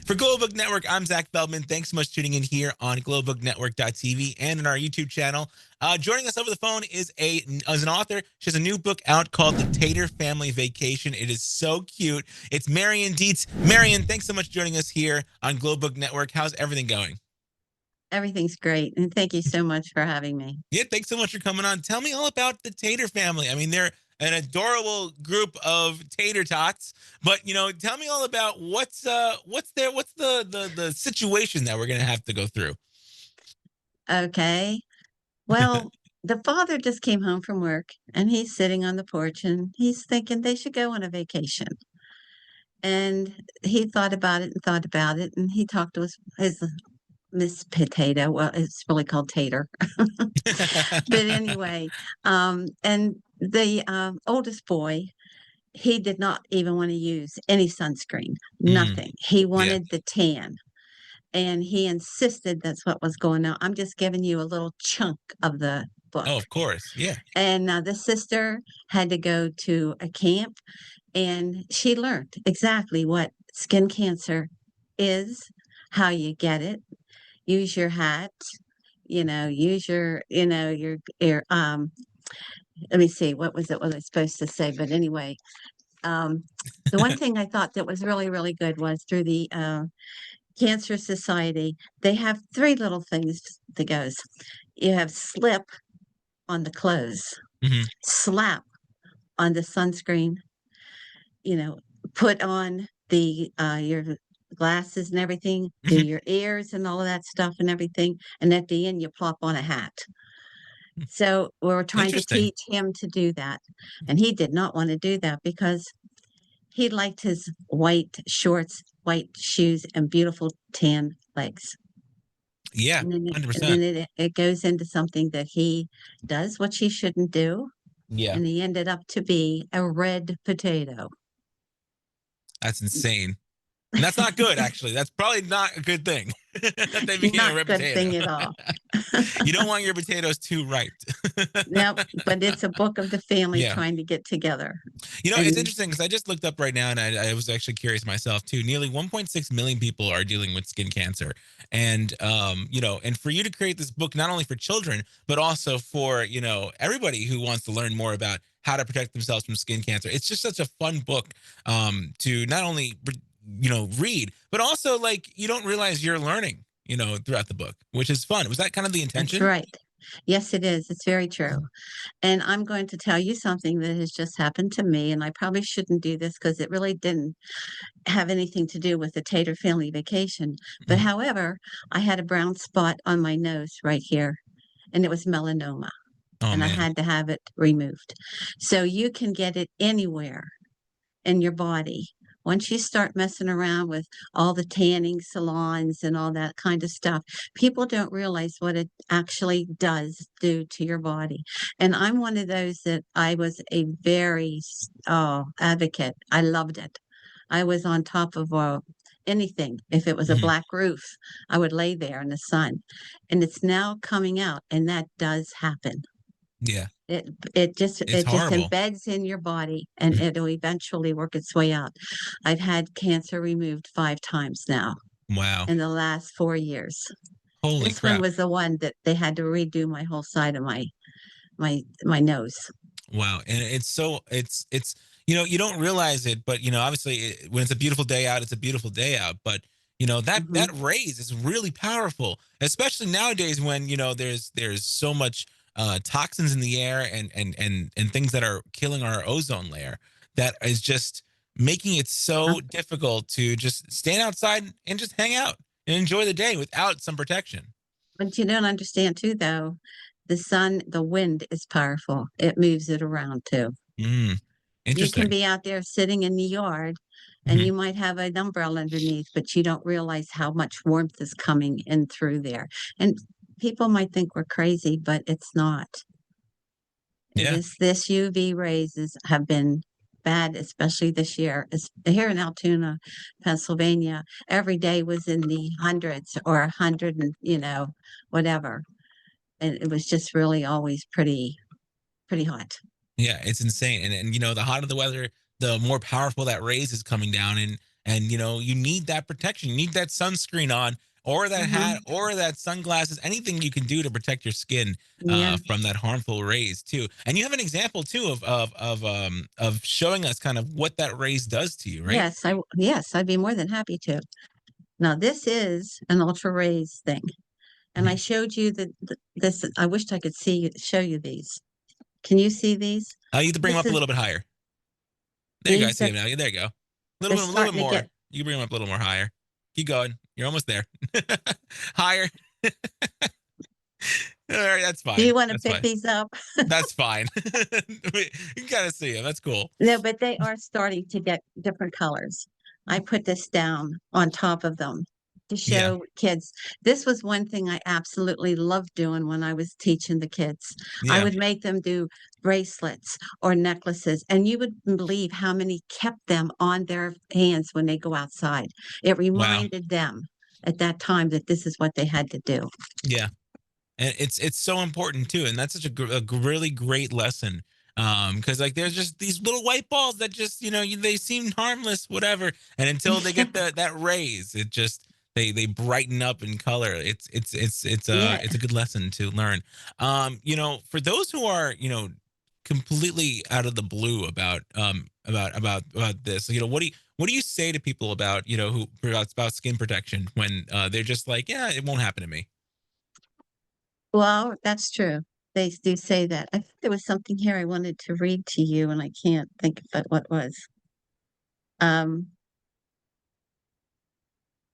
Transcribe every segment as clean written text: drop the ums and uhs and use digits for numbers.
For Global Book Network, I'm Zach Feldman. Thanks so much for tuning in here on globalbooknetwork.tv and in our YouTube channel. Joining us over the phone is an author. She has a new book out called The Tater Family Vacation. It is so cute. It's Marian Dietz. Marian, thanks so much for joining us here on Global Book Network. How's everything going? Everything's great. And thank you so much for having me. Yeah, thanks so much for coming on. Tell me all about the Tater family. I mean, they're an adorable group of tater tots, but tell me all about what's the situation that we're gonna have to go through. Okay. Well, the father just came home from work and he's sitting on the porch and he's thinking they should go on a vacation. And he thought about it and thought about it. And he talked to his Miss Potato. Well, it's really called Tater. But anyway, and the oldest boy, he did not even want to use any sunscreen, Mm, nothing. He yeah. wanted the tan. And he insisted that's what was going on. I'm just giving you a little chunk of the book. Oh, of course. Yeah. And the sister had to go to a camp, and she learned exactly what skin cancer is, how you get it. Use your hat, use your let me see, what was it what I was supposed to say? But anyway, um, the one thing I thought that was really, really good was through the Cancer Society, they have three little things that goes. You have slip on the clothes, Hmm. slap on the sunscreen, you know, put on the your glasses and everything, do Hmm. your ears and all of that stuff and everything, and at the end you plop on a hat. So we were trying to Interesting. teach him to do that, and he did not want to do that because he liked his white shorts, white shoes, and beautiful tan legs. Yeah, And then, and 100%. then it goes into something that he does, what he shouldn't do. Yeah, And he ended up to be a red potato. that's insane. And that's not good, actually. That's probably not a good thing that they became a Not red good potato. thing at all. You don't want your potatoes too ripe. Nope, but it's a book of the family Yeah. trying to get together. It's And interesting because I just looked up right now and I was actually curious myself too. Nearly 1.6 million people are dealing with skin cancer. And for you to create this book, not only for children, but also for, everybody who wants to learn more about how to protect themselves from skin cancer. It's just such a fun book to not only, read, but also like you don't realize you're learning, throughout the book, which is fun. Was that kind of the that's intention? right. Yes, it is. It's very true. And I'm going to tell you something that has just happened to me. And I probably shouldn't do this because it really didn't have anything to do with the Tater Family Vacation. But Mhm. however, I had a brown spot on my nose right here, and it was melanoma, Oh and I man. had to have it removed. So you can get it anywhere in your body. Once you start messing around with all the tanning salons and all that kind of stuff, people don't realize what it actually does do to your body. And I'm one of those that I was a very advocate. I loved it. I was on top of anything. If it was a Mhm. black roof, I would lay there in the sun. And it's now coming out, and that does happen. Yeah. It it just It's it just horrible. embeds in your body and it'll eventually work its way out. I've had cancer removed 5 times now Wow. in the last 4 years. Holy This one crap. was the one that they had to redo my whole side of my nose. Wow. And it's you don't realize it, but obviously when it's a beautiful day out, it's a beautiful day out, but that Mhm. rays is really powerful, especially nowadays when there's so much toxins in the air and things that are killing our ozone layer that is just making it Uh, so difficult to just stand outside and just hang out and enjoy the day without some protection. but you don't understand too, though, the wind is powerful. It moves it around too. Mm, You can interesting. be out there sitting in the yard and Mhm. you might have an umbrella underneath, but you don't realize how much warmth is coming in through there. And people might think we're crazy, but it's not. It Yeah. is this UV have been bad, especially this year. It's, here in Altoona, Pennsylvania, every day was in the hundreds or 100 and, whatever. And it was just really always pretty hot. Yeah, it's insane. And the hotter the weather, the more powerful that rays is coming down. and you need that protection. You need that sunscreen on, or that hat, Mhm. or that sunglasses. Anything you can do to protect your skin Yeah. from that harmful rays too. And you have an example too of showing us kind of what that rays does to you, right? Yes, I'd be more than happy to. Now this is an ultra rays thing, and I Mhm. showed you this. I wished I could show you these. Can you see these? You have to bring them This up a is little bit higher. There you go. I these see that them now. Yeah, there you go. they're A little bit starting to more. get. You can bring them up a little more higher. Keep going. You're almost there. Higher. All right, that's Do fine. you want to That's pick fine. these up? That's fine. You can kind of see them. That's cool. No, but they are starting to get different colors. I put this down on top of them to Yeah. show kids. This was one thing I absolutely loved doing when I was teaching the kids. I Yeah. would make them do bracelets or necklaces, and you would believe how many kept them on their hands when they go outside. It Wow. reminded them at that time that this is what they had to do. Yeah. And it's so important too, and that's such really great lesson. Because like there's just these little white balls that just they seem harmless, whatever, and until they get that rays, it just they brighten up in color. Yeah. It's a good lesson to learn. For those who are completely out of the blue about this, what do you say to people about who about skin protection when they're just like, yeah, it won't happen to me. Well, that's true. They do say that. I think there was something here I wanted to read to you, and I can't think of it, what was. Um,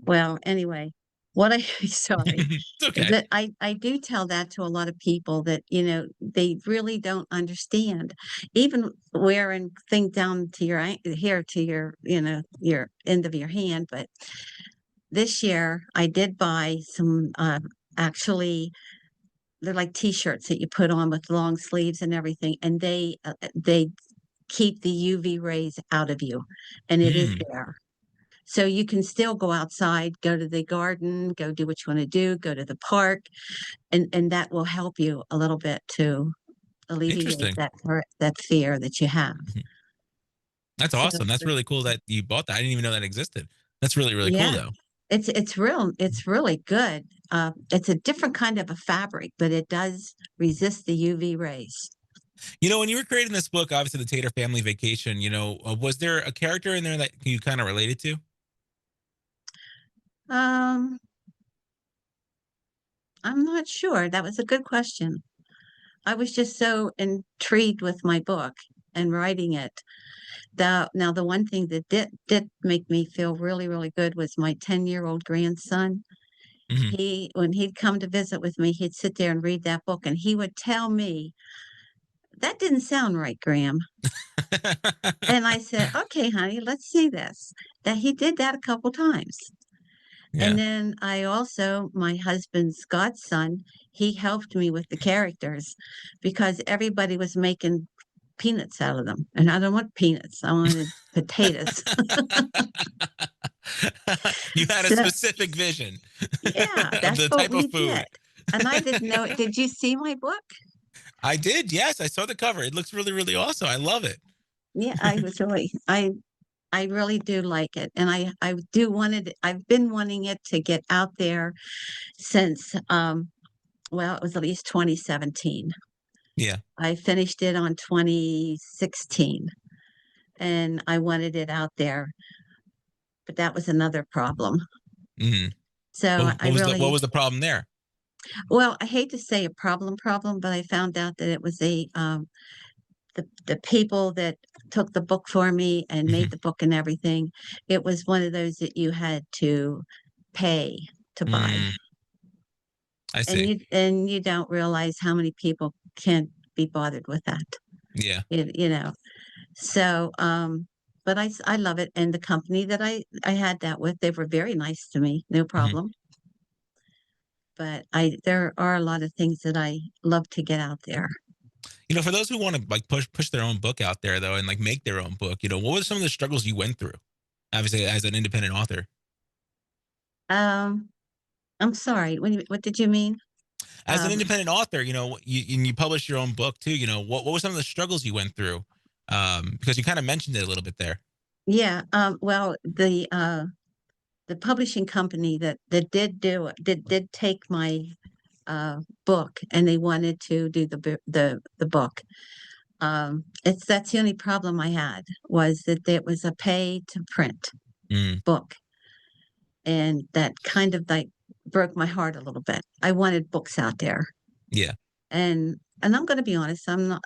well, anyway, what I sorry, It's okay. that I do tell that to a lot of people that, they really don't understand. Even wearing thing down to your here to your, your end of your hand. But this year I did buy some actually they're like t-shirts that you put on with long sleeves and everything, and they keep the UV rays out of you, and it is Mm, there. So you can still go outside, go to the garden, go do what you want to do, go to the park, and that will help you a little bit to alleviate interesting. that fear that you have. Mhm. That's So awesome. That's really cool that you bought that. I didn't even know that existed. That's really, really cool yeah, though. it's really good. It's a different kind of a fabric, but it does resist the UV rays. When you were creating this book, obviously the Tater Family Vacation, was there a character in there that you kind of related to? Um, I'm not sure. That was a good question. I was just so intrigued with my book and writing it. Now the one thing that did make me feel really, really good was my 10-year-old grandson. Hmm. He When he'd come to visit with me, he'd sit there and read that book, and he would tell me, "That didn't sound right, Graham." And I said, "Okay, honey, let's see this." That he did that a couple times. And Yeah. then I also my husband's godson, he helped me with the characters because everybody was making peanuts out of them, and I don't want peanuts, I wanted potatoes. You had a So, specific vision yeah, of that's the what type of we did, food. and I didn't know it. Did you see my book? I did. Yes, I saw the cover. It looks really, really awesome. I love it. Yeah, I really do like it, and I do wanted I've been wanting it to get out there since, well, it was at least 2017. Yeah. I finished it on 2016, and I wanted it out there, but that was another problem. Hmm. So I What really was the problem there? well, I hate to say a problem, but I found out that it was the people that took the book for me and made Hmm. the book and everything, it was one of those that you had to pay to buy. Mm, I And see. you don't realize how many people can't be bothered with that. Yeah. You know. So, but I love it, and the company that I had that with, they were very nice to me, no Mhm. problem. But I there are a lot of things that I love to get out there. For those who want to like push their own book out there though, and like make their own book, what were some of the struggles you went through? Obviously, as an independent author, Um, I'm sorry, what did you mean? as an Um, independent author, you published your own book too. What were some of the struggles you went through? Because you kind of mentioned it a little bit there. Yeah, well, the publishing company that did do it did take my, book, and they wanted to do the book. It's that's the only problem I had, was that it was a pay-to-print Mm, book, and that kind of, like, broke my heart a little bit. I wanted books out there, yeah, and I'm gonna be honest, I'm not,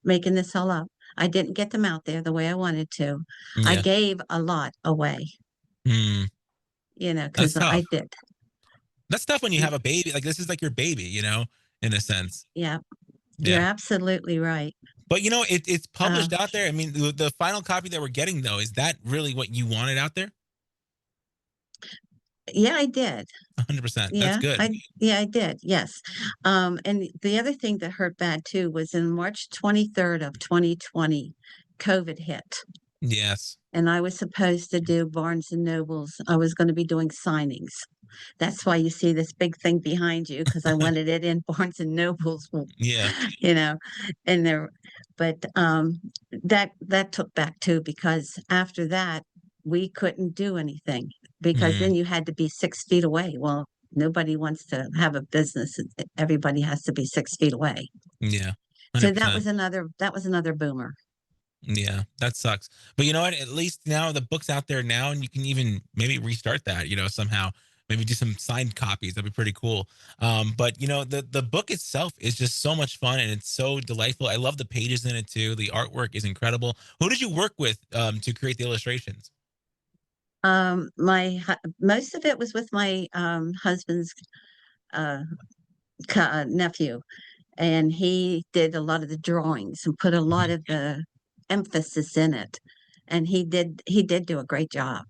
making this all up. I didn't get them out there the way I wanted to. I yeah. gave a lot away, Mm, that's because I tough. did. That's tough when you Y have a baby. Like this is like your baby, in a sense. Yeah, you're Yeah. absolutely right. But it's Uh, published out there. I mean, the final copy that we're getting though, is that really what you wanted out there? yeah, I did. 100%. That's good. Yeah, I did, yes. And the other thing that hurt bad too was in March 23rd of 2020, COVID hit, Yes. and I was supposed to do Barnes& and Nobles. I was gonna be doing signings. That's why you see this big thing behind you, because I wanted it in Barnes& and Nobles, Yeah. you know, and there but, that took back too, because after that, we couldn't do anything, because Mm, then you had to be 6 feet away. Well, nobody wants to have a business, everybody has to be 6 feet away. yeah. So that 100%. was another boomer. Yeah, that sucks. But you know what? At least now the book's out there now, and you can even maybe restart that. Somehow maybe do some signed copies. That'd be pretty cool. But the book itself is just so much fun, and it's so delightful. I love the pages in it too. The artwork is incredible. Who did you work with to create the illustrations? Most of it was with my, husband's, uh, nephew, and he did a lot of the drawings and put a lot Mhm. of the emphasis in it, and he did do a great job.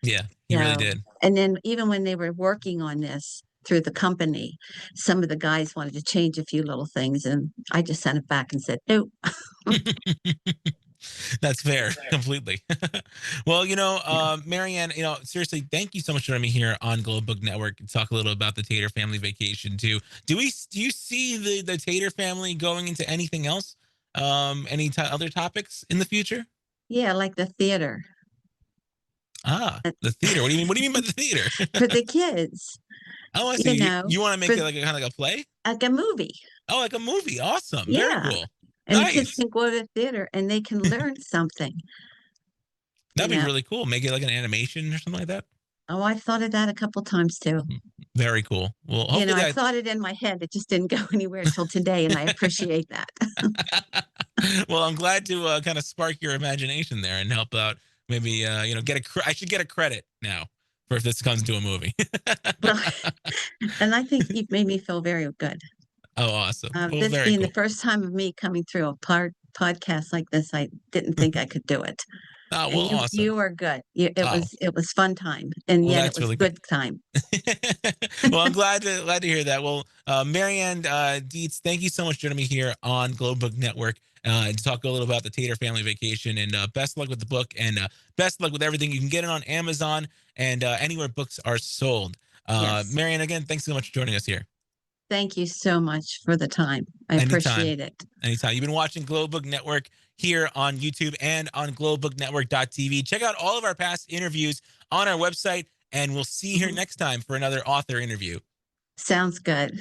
Yeah, he really So, did. and then even when they were working on this through the company, some of the guys wanted to change a few little things, and I just sent it back and said, "Nope." That's fair, completely. Well, Yeah. Marianne, seriously, thank you so much for having me here on Global Book Network to talk a little about the Tater Family Vacation too. Do you see the Tater family going into anything else? Other topics in the future? Yeah, like the theater, Ah, uh, the theater. What do you mean? What do you mean by the theater? for the kids, Oh, I you see. know, You want to make for it like a kind of like a play? like a movie. Oh, like a movie. Awesome. Very Yeah, cool. and the kids Nice. can go to the theater and they can learn something, you That'd be know? really cool. Make it like an animation or something like that. Oh, I've thought of that a couple times too. Mhm. Very cool. Well, hopefully I that thought it in my head, it just didn't go anywhere till today, and I appreciate that. well, I'm glad to kind of spark your imagination there and help out. Maybe get I should get a credit now for if this comes to a movie. Well, and I think you've made me feel very good. Oh, awesome. Well, This very being the cool. first time of me coming through a podcast like this, I didn't think I could do it. Oh, And well, you awesome. are good. You it Oh, was fun time, and well, yet it that's was really good. good time. well, I'm glad to hear that. Well, Marianne Dietz, thank you so much for joining me here on Globe Book Network and to talk a little about the Tater Family Vacation. And best of luck with the book, and best of luck with everything. You can get it on Amazon and anywhere books are sold. Yes. Marianne, again, thanks so much for joining us here. Thank you so much for the time. I Anytime. appreciate it. Anytime. You've been watching Globe Book Network here on YouTube and on globalbooknetwork.tv. Check out all of our past interviews on our website, and we'll see you here Mhm. next time for another author interview. Sounds good.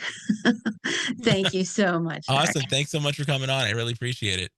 Thank you so much, Rick. Awesome. Thanks so much for coming on. I really appreciate it.